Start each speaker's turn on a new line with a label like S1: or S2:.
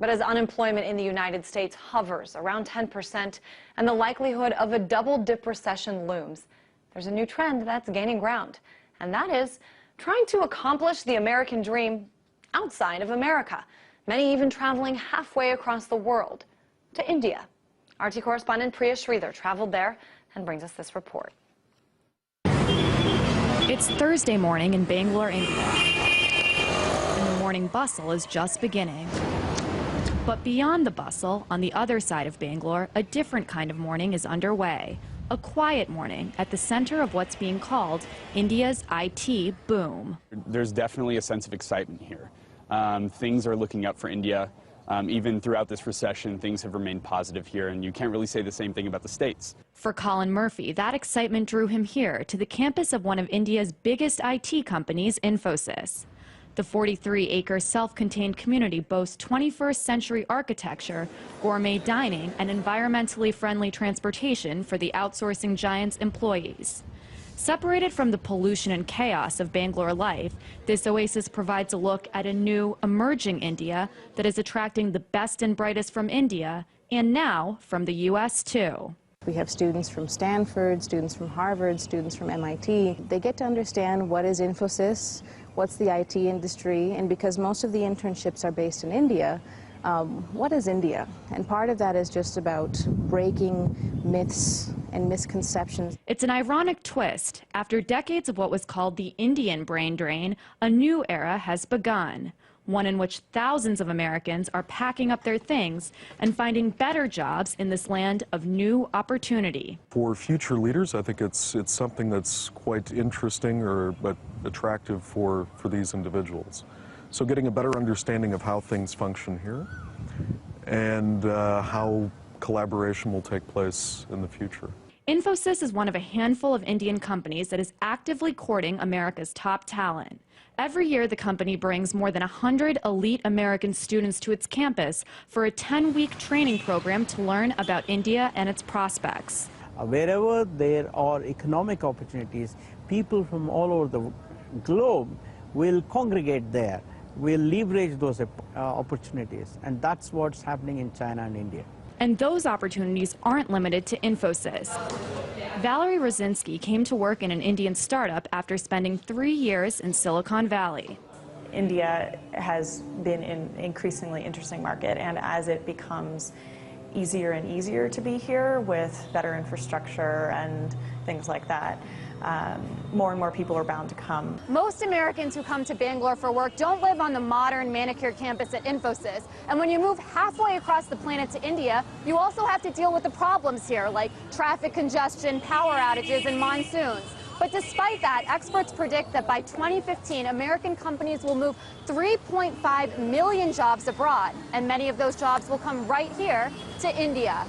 S1: But as unemployment in the United States hovers around 10% and the likelihood of a double-dip recession looms, there's a new trend that's gaining ground, and that is trying to accomplish the American dream outside of America, many even traveling halfway across the world to India. RT correspondent Pura Sach traveled there and brings us this report.
S2: It's Thursday morning in Bangalore, India, and the morning bustle is just beginning. But beyond the bustle, on the other side of Bangalore, a different kind of morning is underway. A quiet morning at the center of what's being called India's IT boom.
S3: There's definitely a sense of excitement here. Things are looking up for India. Even throughout this recession, things have remained positive here, and you can't really say the same thing about the States.
S2: For Colin Murphy, that excitement drew him here to the campus of one of India's biggest IT companies, Infosys. The 43-acre self-contained community boasts 21st century architecture, gourmet dining, and environmentally friendly transportation for the outsourcing giant's employees. Separated from the pollution and chaos of Bangalore life, this oasis provides a look at a new, emerging India that is attracting the best and brightest from India, and now from the U.S. too.
S4: We have students from Stanford, students from Harvard, students from MIT. They get to understand what is Infosys, what's the IT industry, and because most of the internships are based in India, what is India? And part of that is just about breaking myths and misconceptions.
S2: It's an ironic twist. After decades of what was called the Indian brain drain, a new era has begun. One in which thousands of Americans are packing up their things and finding better jobs in this land of new opportunity.
S5: For future leaders, I think it's something that's quite interesting but attractive for these individuals. So getting a better understanding of how things function here and how collaboration will take place in the future.
S2: Infosys is one of a handful of Indian companies that is actively courting America's top talent. Every year, the company brings more than 100 elite American students to its campus for a 10-week training program to learn about India and its prospects.
S6: Wherever there are economic opportunities, people from all over the globe will congregate there, will leverage those opportunities, and that's what's happening in China and India.
S2: And those opportunities aren't limited to Infosys. Valerie Rosinski came to work in an Indian startup after spending 3 years in Silicon Valley.
S7: India has been an increasingly interesting market, and as it becomes easier and easier to be here with better infrastructure and things like that, more and more people are bound to come.
S8: Most Americans who come to Bangalore for work don't live on the modern manicured campus at Infosys. And when you move halfway across the planet to India, you also have to deal with the problems here, like traffic congestion, power outages, and monsoons. But despite that, experts predict that by 2015, American companies will move 3.5 million jobs abroad, and many of those jobs will come right here to India.